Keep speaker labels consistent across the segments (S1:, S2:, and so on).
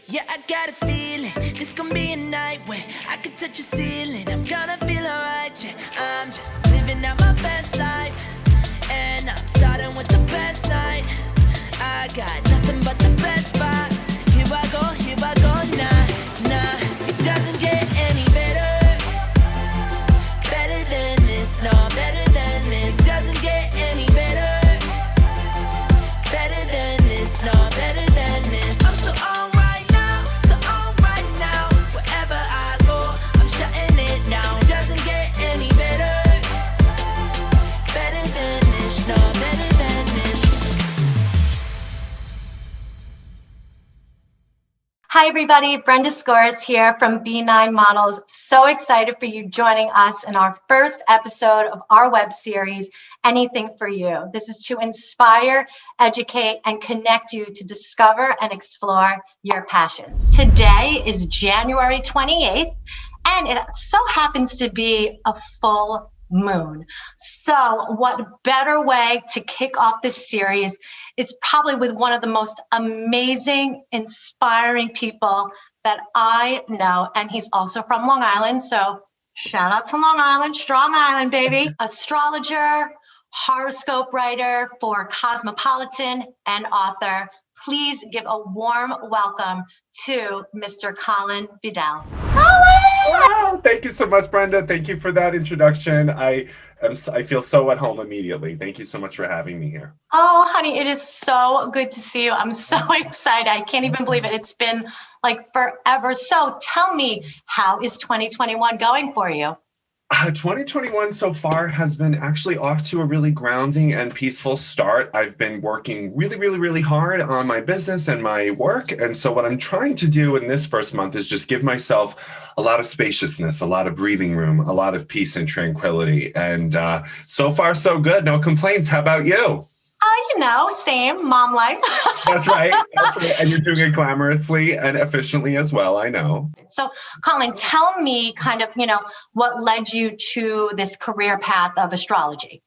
S1: Yeah, I got a feeling this gonna be a night where I could touch your ceiling. I'm gonna feel alright, yeah. I'm just living out my best life, and I'm starting with the best night. I got nothing but the best vibes. Here I go, nah. It doesn't get any better, better than this, no, better than this. It doesn't get any better, better than this, no, better than this. I'm so on right now, wherever I go, I'm shutting it down. It doesn't get any better, better than this, no, better than this.
S2: Hi everybody, Brenda Skouras here from B9 Models. So excited for you joining us in our first episode of our web series, Anything for You. This is to inspire, educate, and connect you to discover and explore your passions. Today is January 28th, and it so happens to be a full moon. So what better way to kick off this series? It's probably with one of the most amazing, inspiring people that I know. And he's also from Long Island. So shout out to Long Island, Strong Island, baby. Astrologer, horoscope writer for Cosmopolitan, and author. Please give a warm welcome to Mr. Colin Bedell.
S3: Wow, thank you so much, Brenda. Thank you for that introduction. I feel so at home immediately. Thank you so much for having me here.
S2: Oh, honey, it is so good to see you. I'm so excited. I can't even believe it. It's been like forever. So tell me, how is 2021 going for you?
S3: 2021 so far has been actually off to a really grounding and peaceful start. I've been working really hard on my business and my work. And so what I'm trying to do in this first month is just give myself a lot of spaciousness, a lot of breathing room, a lot of peace and tranquility. And so far, so good. No complaints. How about you?
S2: Same mom life.
S3: That's right. And you're doing it glamorously and efficiently as well. I know.
S2: So, Colin, tell me kind of, what led you to this career path of astrology?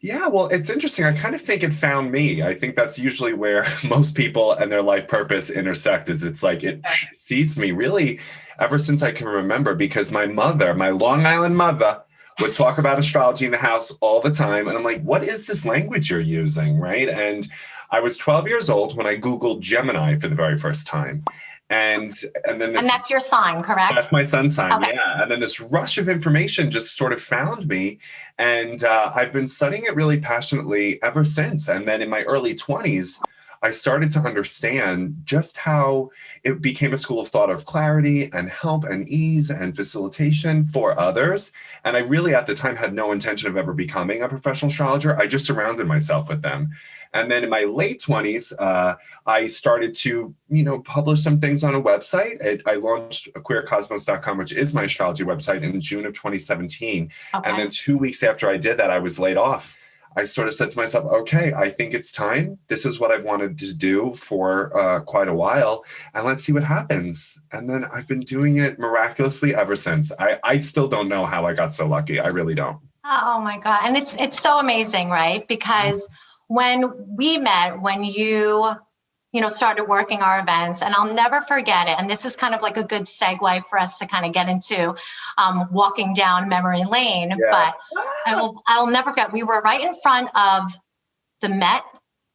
S3: Yeah, well, it's interesting. I kind of think it found me. I think that's usually where most people and their life purpose intersect, is it's like it sees me really ever since I can remember, because my mother, my Long Island mother, would talk about astrology in the house all the time. And I'm like, what is this language you're using, right? And I was 12 years old when I Googled Gemini for the very first time. And then this,
S2: and that's your sign, correct?
S3: That's my sun's sign,
S2: okay.
S3: Yeah. And then this rush of information just sort of found me. And I've been studying it really passionately ever since. And then in my early 20s, I started to understand just how it became a school of thought of clarity and help and ease and facilitation for others. And I really at the time had no intention of ever becoming a professional astrologer. I just surrounded myself with them. And then in my late 20s, I started to, publish some things on a website. I launched queercosmos.com, which is my astrology website, in June of 2017. Okay. And then 2 weeks after I did that, I was laid off. I sort of said to myself, okay, I think it's time. This is what I've wanted to do for quite a while, and let's see what happens. And then I've been doing it miraculously ever since. I still don't know how I got so lucky. I really don't.
S2: Oh my God. And it's so amazing, right? Because when we met, when you started working our events, and I'll never forget it. And this is kind of like a good segue for us to kind of get into walking down memory lane. Yeah. But I'll never forget, we were right in front of the Met.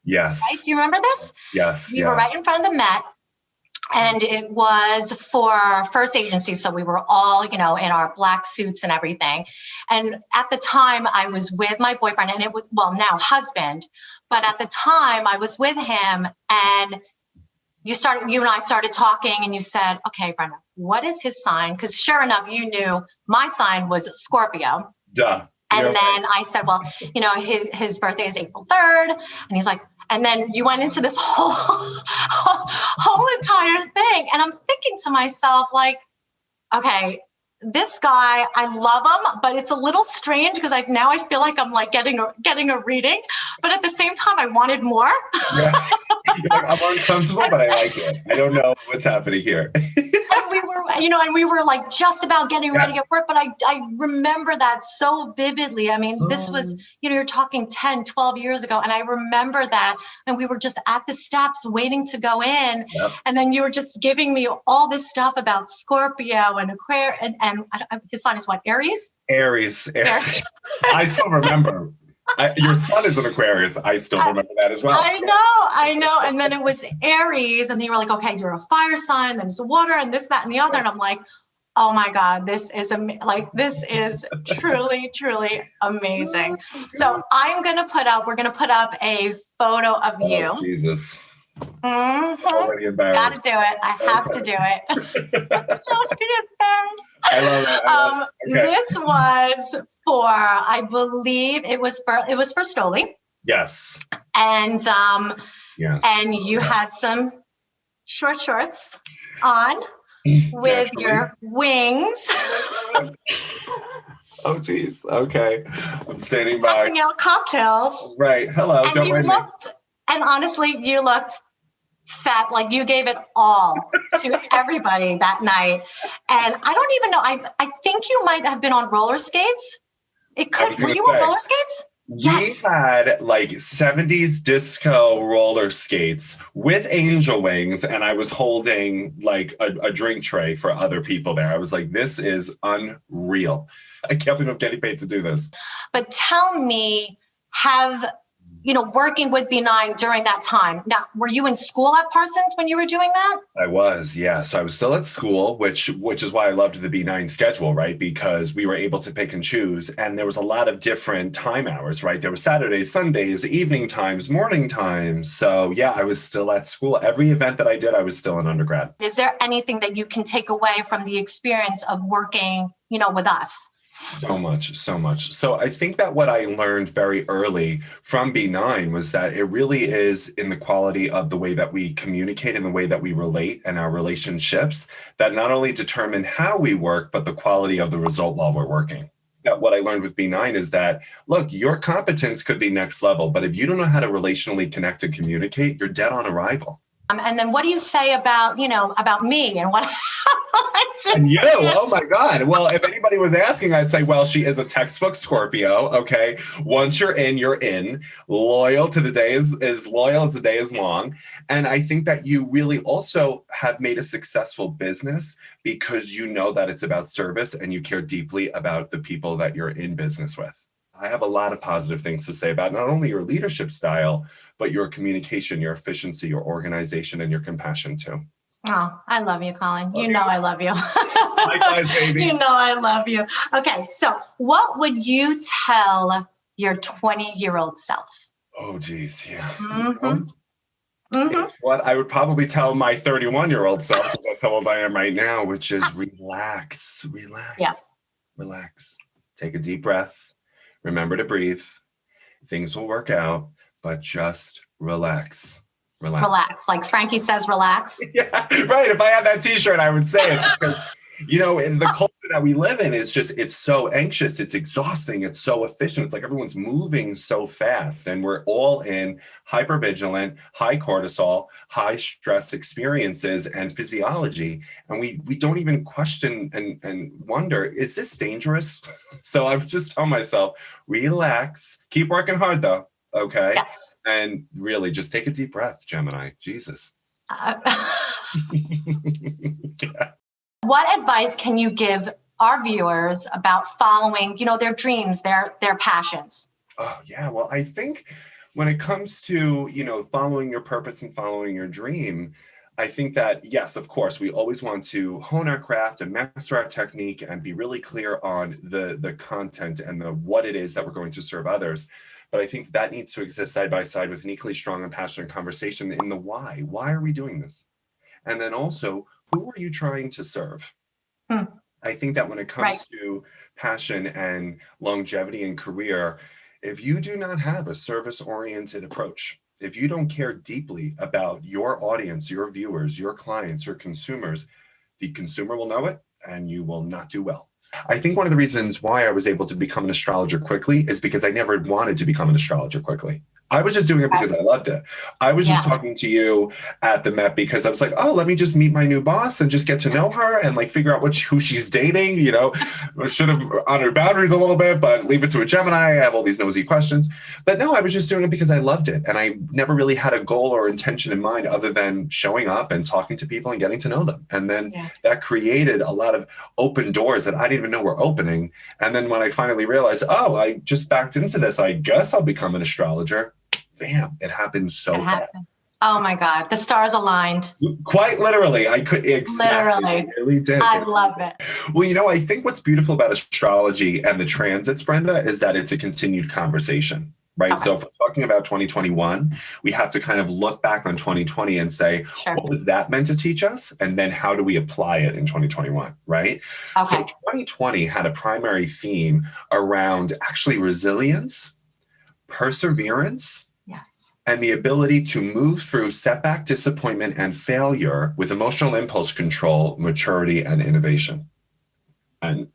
S3: Yes.
S2: Right? Do you remember this?
S3: Yes.
S2: We were right in front of the Met. And it was for our first agency. So we were all, in our black suits and everything. And at the time I was with my boyfriend, and it was, now husband. But at the time I was with him, and you and I started talking, and you said, okay, Brenda, what is his sign? Because sure enough, you knew my sign was Scorpio.
S3: Duh.
S2: And then I said, well, his birthday is April 3rd. And he's like, and then you went into this whole entire thing. And I'm thinking to myself, like, okay, this guy, I love him, but it's a little strange because I feel like I'm like getting a reading, but at the same time, I wanted more. Yeah.
S3: I'm uncomfortable, but I like it. I don't know what's happening here.
S2: And and we were like just about getting ready at work, but I remember that so vividly. I mean, this was, you're talking 10, 12 years ago. And I remember that, and we were just at the steps waiting to go in.
S3: Yep.
S2: And then you were just giving me all this stuff about Scorpio and Aquarius, and his sign is what, Aries?
S3: Aries. I still remember. Your son is an Aquarius. I still remember that as well.
S2: I know. And then it was Aries, and then you were like, okay, you're a fire sign, then it's water, and this, that, and the other. And I'm like, oh my God, this is truly, truly amazing. So we're gonna put up a photo of you.
S3: Oh, Jesus.
S2: Mm-hmm.
S3: Already embarrassed.
S2: Gotta do it. I have to do it. Don't be embarrassed.
S3: I love it. Okay.
S2: This was for, I believe it was for Stoli.
S3: Yes.
S2: And
S3: yes.
S2: And you had some short shorts on with your wings.
S3: Oh, geez. Okay. I'm standing by.
S2: Passing out cocktails.
S3: Right. Hello.
S2: And
S3: Don't mind me.
S2: And honestly, you looked fat, like you gave it all to everybody that night. And I don't even know, I think you might have been on roller skates. Were you on roller skates? Yes.
S3: We had like 70s disco roller skates with angel wings, and I was holding like a drink tray for other people there. I was like, this is unreal. I can't believe I'm getting paid to do this. But
S2: tell me, working with B9 during that time. Now, were you in school at Parsons when you were doing that?
S3: I was, yeah. So I was still at school, which is why I loved the B9 schedule, right? Because we were able to pick and choose, and there was a lot of different time hours, right? There were Saturdays, Sundays, evening times, morning times. So yeah, I was still at school. Every event that I did, I was still an undergrad.
S2: Is there anything that you can take away from the experience of working, with us?
S3: So much. So I think that what I learned very early from B9 was that it really is in the quality of the way that we communicate and the way that we relate and our relationships that not only determine how we work, but the quality of the result while we're working. That what I learned with B9 is that, look, your competence could be next level, but if you don't know how to relationally connect and communicate, you're dead on arrival.
S2: And then what do you say about me and what
S3: and you? Oh my God. Well, if anybody was asking, I'd say, well, she is a textbook Scorpio. Okay. Once you're in, you're in. Loyal to the day is loyal as the day is long. And I think that you really also have made a successful business because you know that it's about service and you care deeply about the people that you're in business with. I have a lot of positive things to say about not only your leadership style, but your communication, your efficiency, your organization, and your compassion too.
S2: Oh, I love you, Colin. You know I love you.
S3: Likewise, baby.
S2: You know I love you. Okay, so what would you tell your 20-year-old self?
S3: Oh, geez, yeah.
S2: Mm-hmm.
S3: What I would probably tell my 31-year-old self, because that's how old I am right now, which is relax.
S2: Yeah.
S3: Relax. Take a deep breath. Remember to breathe. Things will work out, but just relax.
S2: Relax. Like Frankie says, relax.
S3: Yeah, right. If I had that t-shirt, I would say it. Because, in the culture that we live in, it's so anxious. It's exhausting. It's so efficient. It's like everyone's moving so fast. And we're all in hypervigilant, high cortisol, high stress experiences and physiology. And we don't even question and wonder, is this dangerous? So I would just tell myself, relax. Keep working hard, though. Okay.
S2: Yes.
S3: And really just take a deep breath, Gemini. Jesus.
S2: Yeah. What advice can you give our viewers about following, their dreams, their passions?
S3: Oh, yeah. Well, I think when it comes to, following your purpose and following your dream, I think that, yes, of course, we always want to hone our craft and master our technique and be really clear on the content and what it is that we're going to serve others. But I think that needs to exist side by side with an equally strong and passionate conversation in the why. Why are we doing this? And then also, who are you trying to serve? I think that when it comes to passion and longevity in career, if you do not have a service-oriented approach, if you don't care deeply about your audience, your viewers, your clients, your consumers, the consumer will know it and you will not do well. I think one of the reasons why I was able to become an astrologer quickly is because I never wanted to become an astrologer quickly. I was just doing it because I loved it. I was just talking to you at the Met because I was like, oh, let me just meet my new boss and just get to know her and like figure out who she's dating. You know, I should have honored boundaries a little bit, but leave it to a Gemini. I have all these nosy questions. But no, I was just doing it because I loved it. And I never really had a goal or intention in mind other than showing up and talking to people and getting to know them. And then that created a lot of open doors that I didn't even know were opening. And then when I finally realized, oh, I just backed into this, I guess I'll become an astrologer. Bam, it happened so fast.
S2: Oh my God, the stars aligned.
S3: Quite literally, I could exactly. It really did.
S2: I love it.
S3: Well, you know, I think what's beautiful about astrology and the transits, Brenda, is that it's a continued conversation, right? Okay. So if we're talking about 2021, we have to kind of look back on 2020 and say, what was that meant to teach us? And then how do we apply it in 2021, right? Okay. So 2020 had a primary theme around actually resilience, perseverance, and the ability to move through setback, disappointment, and failure with emotional impulse control, maturity, and innovation. And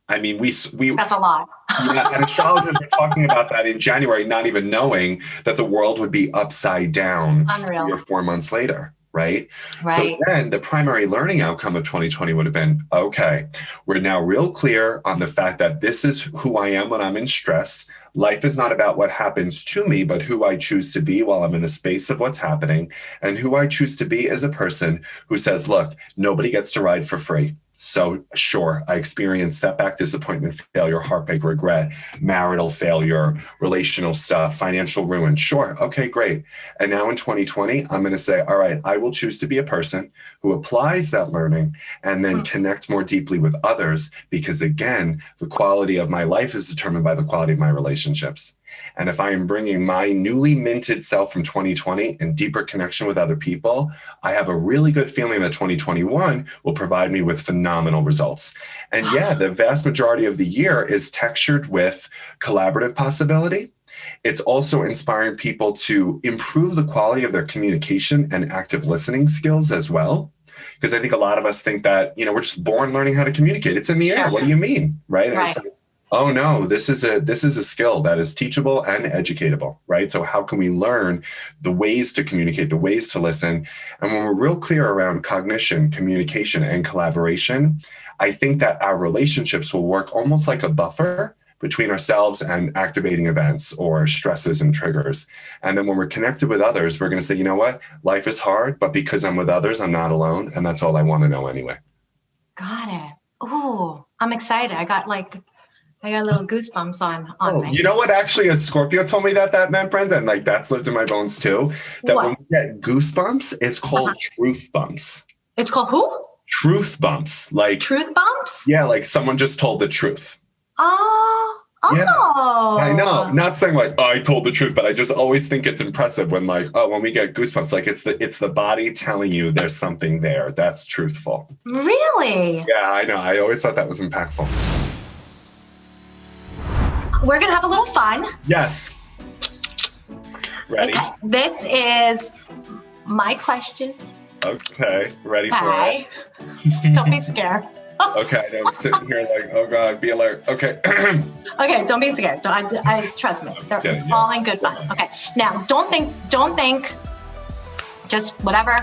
S3: I mean,
S2: that's a lot.
S3: And astrologers were talking about that in January, not even knowing that the world would be upside down 3 or 4 months later. Right. So then the primary learning outcome of 2020 would have been, okay, we're now real clear on the fact that this is who I am when I'm in stress. Life is not about what happens to me, but who I choose to be while I'm in the space of what's happening. And who I choose to be is a person who says, look, nobody gets to ride for free. So sure, I experienced setback, disappointment, failure, heartbreak, regret, marital failure, relational stuff, financial ruin. Sure. Okay, great. And now in 2020, I'm going to say, all right, I will choose to be a person who applies that learning and then connect more deeply with others. Because again, the quality of my life is determined by the quality of my relationships. And if I am bringing my newly minted self from 2020 in deeper connection with other people, I have a really good feeling that 2021 will provide me with phenomenal results. And the vast majority of the year is textured with collaborative possibility. It's also inspiring people to improve the quality of their communication and active listening skills as well. Because I think a lot of us think that, we're just born learning how to communicate. It's in the air. What do you mean? Right. And it's like, oh no, this is a skill that is teachable and educatable, right? So how can we learn the ways to communicate, the ways to listen? And when we're real clear around cognition, communication, and collaboration, I think that our relationships will work almost like a buffer between ourselves and activating events or stresses and triggers. And then when we're connected with others, we're going to say, you know what? Life is hard, but because I'm with others, I'm not alone. And that's all I want to know anyway.
S2: Got it. Oh, I'm excited. I got little goosebumps on me.
S3: You know what? Actually, a Scorpio told me that meant, Brenda, and like that's lived in my bones too. That when we get goosebumps, it's called truth bumps.
S2: It's called who?
S3: Truth bumps. Like
S2: truth bumps?
S3: Yeah, like someone just told the truth.
S2: Oh.
S3: Yeah, I know. Not saying like, oh, I told the truth, but I just always think it's impressive when when we get goosebumps, like it's the body telling you there's something there. That's truthful.
S2: Really?
S3: Yeah, I know. I always thought that was impactful.
S2: We're going to have a little fun.
S3: Yes. Ready? Okay.
S2: This is my questions.
S3: Okay. Ready for it?
S2: Don't be scared.
S3: Okay. I'm sitting here like, oh God, be alert. Okay.
S2: Okay. Don't be scared. I trust me. It's all in good fun. Okay. Now, don't think. Just whatever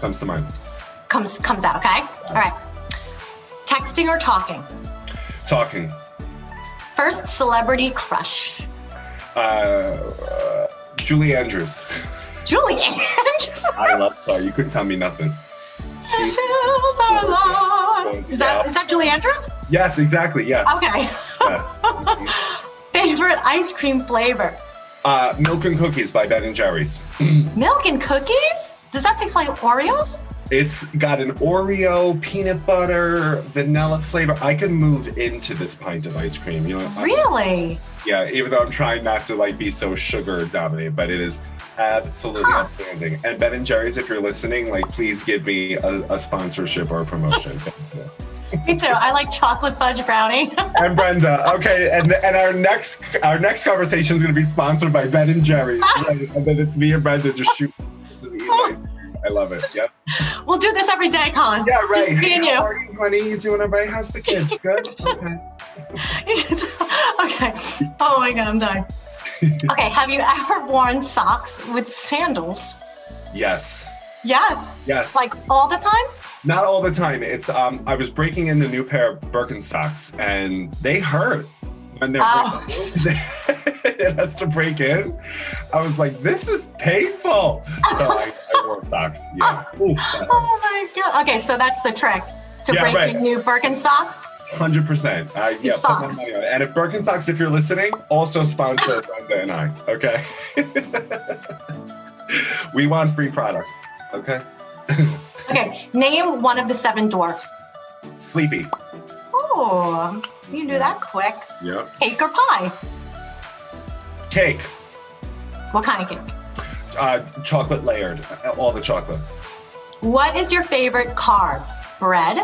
S3: comes to mind.
S2: Comes out. Okay. All right. Texting or talking?
S3: Talking.
S2: First celebrity crush?
S3: Julie Andrews.
S2: Julie Andrews?
S3: I love her. You couldn't tell me nothing.
S2: Is that Julie Andrews?
S3: Yes, exactly. Yes.
S2: Okay. Yes. Favorite ice cream flavor?
S3: Milk and Cookies by Ben & Jerry's.
S2: Milk and cookies? Does that taste like Oreos?
S3: It's got an Oreo, peanut butter, vanilla flavor. I can move into this pint of ice cream.
S2: Really?
S3: Yeah, even though I'm trying not to be so sugar dominated, but it is absolutely outstanding. And Ben & Jerry's, if you're listening, please give me a sponsorship or a promotion.
S2: Me too. I like chocolate fudge brownie.
S3: And Brenda. Okay, and our next conversation is going to be sponsored by Ben & Jerry's. Right? And then it's me and Brenda just eat I love it. Yep.
S2: We'll do this every day, Colin.
S3: Yeah, right.
S2: Just me and you.
S3: How are you, honey? You doing all right? How's the kids? Good? Okay.
S2: Okay. Oh my God, I'm dying. Okay, have you ever worn socks with sandals?
S3: Yes.
S2: Yes.
S3: Yes.
S2: Like all the time?
S3: Not all the time. It's I was breaking in the new pair of Birkenstocks, and they hurt when they're it has to break in. I was like, this is painful. So I wore socks. Yeah. Oof,
S2: Oh my God. Okay, so that's the trick to breaking new Birkenstocks.
S3: 100%. Yeah, put my money on it. And if Birkenstocks, if you're listening, also sponsor Brenda and I. Okay. We want free product. Okay.
S2: Okay, name one of the 7 dwarfs.
S3: Sleepy.
S2: Oh, you can do that quick.
S3: Yeah.
S2: Cake or pie?
S3: Cake.
S2: What kind of cake?
S3: Chocolate layered. All the chocolate.
S2: What is your favorite carb? Bread,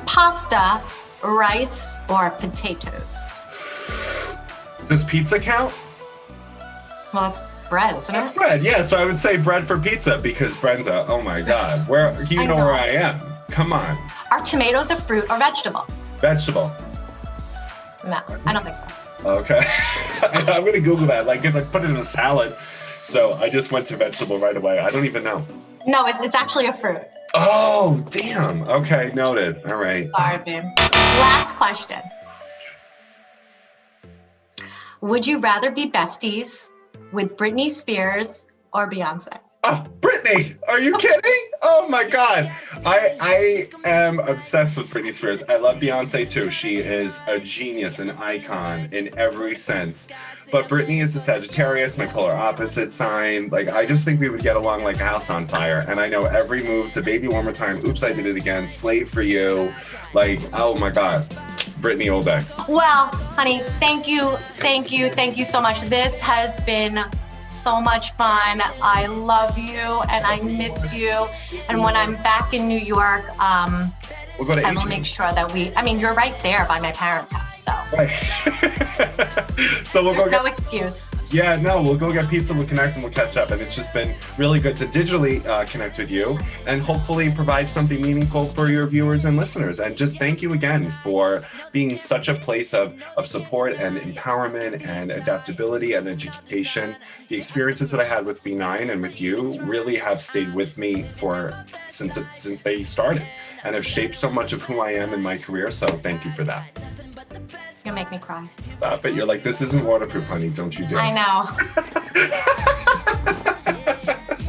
S2: pasta, rice, or potatoes?
S3: Does pizza count?
S2: Well, that's bread, isn't
S3: That's
S2: it?
S3: bread. Yeah, so I would say bread for pizza because Brenda, oh my God, where you know where I am. Come on.
S2: Are tomatoes a fruit or vegetable?
S3: Vegetable.
S2: No, I don't think so.
S3: Okay. I'm gonna Google that, like, because I put it in a salad. So I just went to vegetable right away. I don't even know.
S2: No, it's actually a fruit.
S3: Oh, damn. Okay, noted. All right.
S2: Sorry, babe. Last question. Would you rather be besties with Britney Spears or Beyonce?
S3: Oh, Britney, are you kidding? Oh my God. I am obsessed with Britney Spears. I love Beyonce too. She is a genius, an icon in every sense. But Britney is a Sagittarius, my polar opposite sign. Like, I just think we would get along like a house on fire. And I know every move to Baby One More Time, Oops, I Did It Again, Slave for You. Like, oh my God. Britney all day.
S2: Well, honey, thank you so much. This has been so much fun. I love you and I miss you. And when I'm back in New York,
S3: we'll go to
S2: I will make sure that you're right there by my parents' house. So,
S3: right. So we'll
S2: there's
S3: go
S2: no excuse.
S3: Yeah, no, we'll go get pizza, we'll connect, and we'll catch up. And it's just been really good to digitally connect with you and hopefully provide something meaningful for your viewers and listeners. And just thank you again for being such a place of support and empowerment and adaptability and education. The experiences that I had with B9 and with you really have stayed with me since they started and have shaped so much of who I am in my career. So thank you for that.
S2: It's gonna make me cry.
S3: But you're like, this isn't waterproof, honey. Don't you do it.
S2: I know.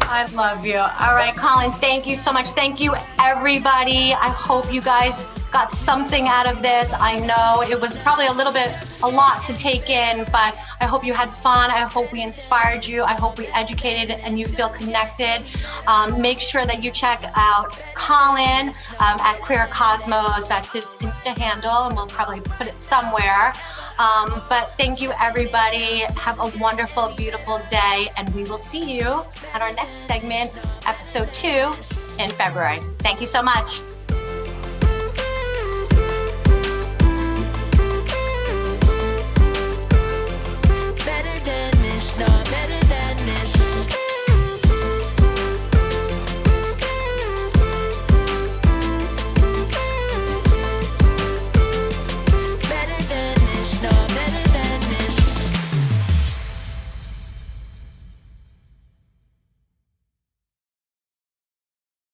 S2: I love you. All right, Colin, thank you so much. Thank you, everybody. I hope you guys got something out of this. I know it was probably a lot to take in, but I hope you had fun. I hope we inspired you. I hope we educated and you feel connected. Make sure that you check out Colin at Queer Cosmos. That's his Insta handle, and we'll probably put it somewhere. But thank you, everybody. Have a wonderful, beautiful day, and we will see you at our next segment, episode 2, in February. Thank you so much.